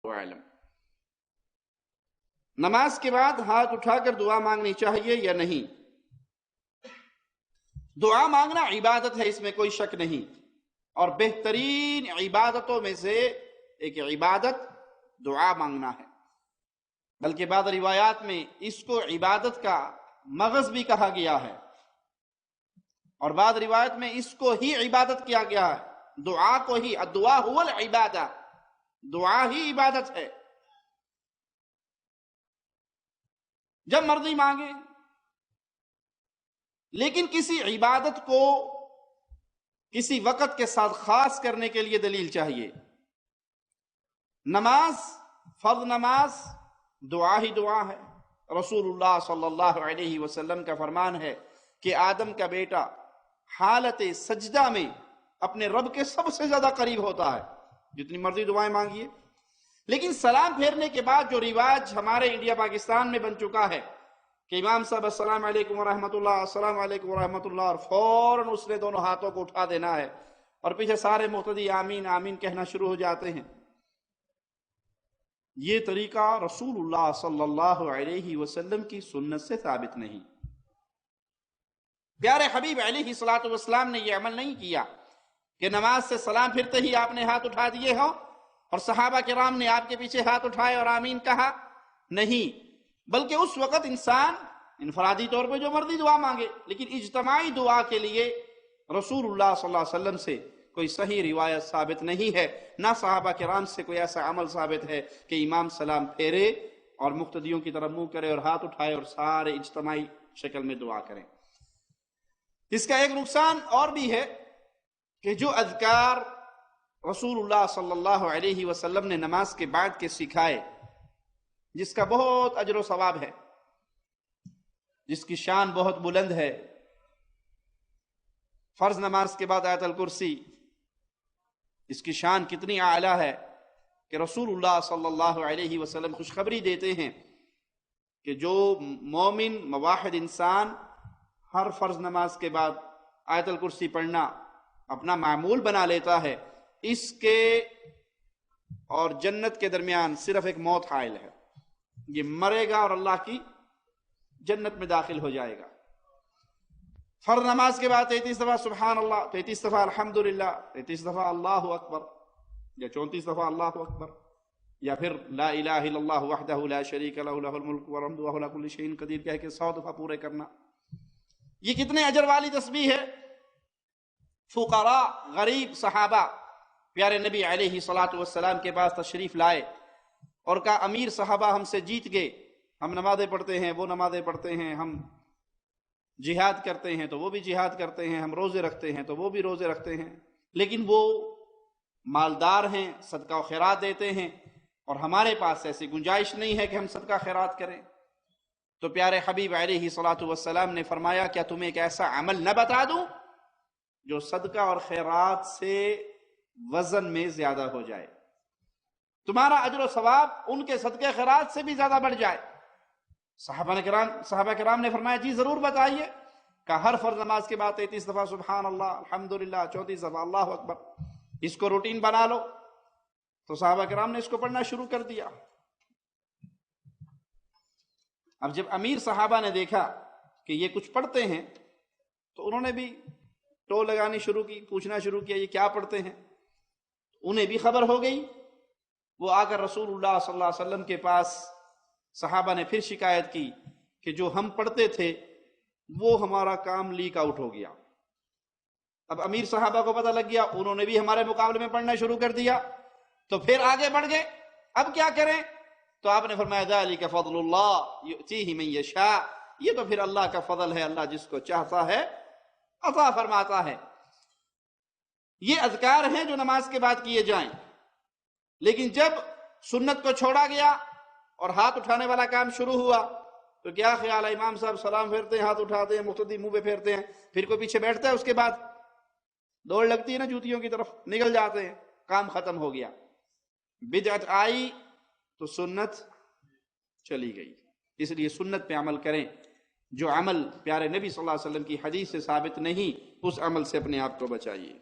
اعلم۔ نماز کے بعد ہاتھ اٹھا کر دعا مانگنی چاہیے یا نہیں؟ دعا مانگنا عبادت ہے، اس میں کوئی شک نہیں، اور بہترین عبادتوں میں سے ایک عبادت دعا مانگنا ہے، بلکہ بعض روایات میں اس کو عبادت کا مغز بھی کہا گیا ہے، اور بعض روایت میں اس کو ہی عبادت کیا گیا ہے، دعا کو ہی، الدعاء هو العبادہ، دعا ہی عبادت ہے۔ جب مرضی مانگے، لیکن کسی عبادت کو کسی وقت کے ساتھ خاص کرنے کے لیے دلیل چاہیے۔ نماز، فرض نماز دعا ہی دعا ہے۔ رسول اللہ صلی اللہ علیہ وسلم کا فرمان ہے کہ آدم کا بیٹا حالت سجدہ میں اپنے رب کے سب سے زیادہ قریب ہوتا ہے، جتنی مرضی دعائیں مانگیے۔ لیکن سلام پھیرنے کے بعد جو رواج ہمارے انڈیا پاکستان میں بن چکا ہے کہ امام صاحب السلام علیکم ورحمۃ اللہ، السلام علیکم ورحمۃ اللہ، اور فوراً اس نے دونوں ہاتھوں کو اٹھا دینا ہے، اور پیچھے سارے مقتدی آمین آمین کہنا شروع ہو جاتے ہیں۔ یہ طریقہ رسول اللہ صلی اللہ علیہ وسلم کی سنت سے ثابت نہیں۔ پیارے حبیب علیہ الصلوۃ والسلام نے یہ عمل نہیں کیا کہ نماز سے سلام پھرتے ہی آپ نے ہاتھ اٹھا دیے ہوں اور صحابہ کرام نے آپ کے پیچھے ہاتھ اٹھائے اور آمین کہا، نہیں، بلکہ اس وقت انسان انفرادی طور پہ جو مرضی دعا مانگے، لیکن اجتماعی دعا کے لیے رسول اللہ صلی اللہ علیہ وسلم سے کوئی صحیح روایت ثابت نہیں ہے، نہ صحابہ کرام سے کوئی ایسا عمل ثابت ہے کہ امام سلام پھیرے اور مقتدیوں کی طرف منہ کرے اور ہاتھ اٹھائے اور سارے اجتماعی شکل میں دعا کریں۔ اس کا ایک نقصان اور بھی ہے کہ جو اذکار رسول اللہ صلی اللہ علیہ وسلم نے نماز کے بعد کے سکھائے، جس کا بہت اجر و ثواب ہے، جس کی شان بہت بلند ہے، فرض نماز کے بعد آیت الکرسی، اس کی شان کتنی اعلیٰ ہے کہ رسول اللہ صلی اللہ علیہ وسلم خوشخبری دیتے ہیں کہ جو مومن موحد انسان ہر فرض نماز کے بعد آیت الکرسی پڑھنا اپنا معمول بنا لیتا ہے، اس کے اور جنت کے درمیان صرف ایک موت حائل ہے، یہ مرے گا اور اللہ کی جنت میں داخل ہو جائے گا۔ فرض نماز کے بعد 33 دفعہ سبحان اللہ، 33 دفعہ الحمدللہ، 33 دفعہ اللہ اکبر، یا 34 دفعہ اللہ اکبر، یا پھر لا الہ الا اللہ وحدہ لا شریک لہ لہ الملک والحمد وہو علی کل شیء قدیر کہہ کے 100 دفعہ پورے کرنا، یہ کتنے اجر والی تسبیح ہے۔ فقراء، غریب صحابہ پیارے نبی علیہ الصلوۃ والسلام کے پاس تشریف لائے اور کہا امیر صحابہ ہم سے جیت گئے، ہم نمازیں پڑھتے ہیں، وہ نمازیں پڑھتے ہیں، ہم جہاد کرتے ہیں تو وہ بھی جہاد کرتے ہیں، ہم روزے رکھتے ہیں تو وہ بھی روزے رکھتے ہیں، لیکن وہ مالدار ہیں، صدقہ و خیرات دیتے ہیں، اور ہمارے پاس ایسی گنجائش نہیں ہے کہ ہم صدقہ خیرات کریں۔ تو پیارے حبیب علیہ الصلوۃ والسلام نے فرمایا کیا تمہیں ایک ایسا عمل نہ بتا دوں جو صدقہ اور خیرات سے وزن میں زیادہ ہو جائے، تمہارا اجر و ثواب ان کے صدقہ خیرات سے بھی زیادہ بڑھ جائے۔ صحابہ کرام نے فرمایا جی ضرور بتائیے، کہ ہر فرض نماز کے بعد 33 دفعہ سبحان اللہ، الحمدللہ، 34 دفعہ اللہ اکبر، اس کو روٹین بنا لو۔ تو صحابہ کرام نے اس کو پڑھنا شروع کر دیا۔ اب جب امیر صحابہ نے دیکھا کہ یہ کچھ پڑھتے ہیں تو انہوں نے بھی ٹو لگانی شروع کی، پوچھنا شروع کیا یہ کیا پڑھتے ہیں، انہیں بھی خبر ہو گئی۔ وہ آ کر رسول اللہ صلی اللہ علیہ وسلم کے پاس صحابہ نے پھر شکایت کی کہ جو ہم پڑھتے تھے وہ ہمارا کام لیک آؤٹ ہو گیا۔ اب امیر صحابہ کو پتہ لگ گیا، انہوں نے بھی ہمارے مقابلے میں پڑھنا شروع کر دیا، تو پھر آگے بڑھ گئے، اب کیا کریں؟ تو آپ نے فرمایا ذالک فضل اللہ یؤتیہ من یشاء، یہ تو پھر اللہ کا فضل ہے، اللہ جس کو چاہتا ہے عطا فرماتا ہے۔ یہ اذکار ہیں جو نماز کے بعد کیے جائیں، لیکن جب سنت کو چھوڑا گیا اور ہاتھ اٹھانے والا کام شروع ہوا تو کیا خیال ہے، امام صاحب سلام پھیرتے ہیں، ہاتھ اٹھاتے ہیں، مقتدی منہ پہ پھیرتے ہیں، پھر کوئی پیچھے بیٹھتا ہے، اس کے بعد دوڑ لگتی ہے نا جوتیوں کی طرف، نکل جاتے ہیں، کام ختم ہو گیا۔ بدعت آئی تو سنت چلی گئی۔ اس لیے سنت پہ عمل کریں، جو عمل پیارے نبی صلی اللہ علیہ وسلم کی حدیث سے ثابت نہیں، اس عمل سے اپنے آپ کو بچائیے۔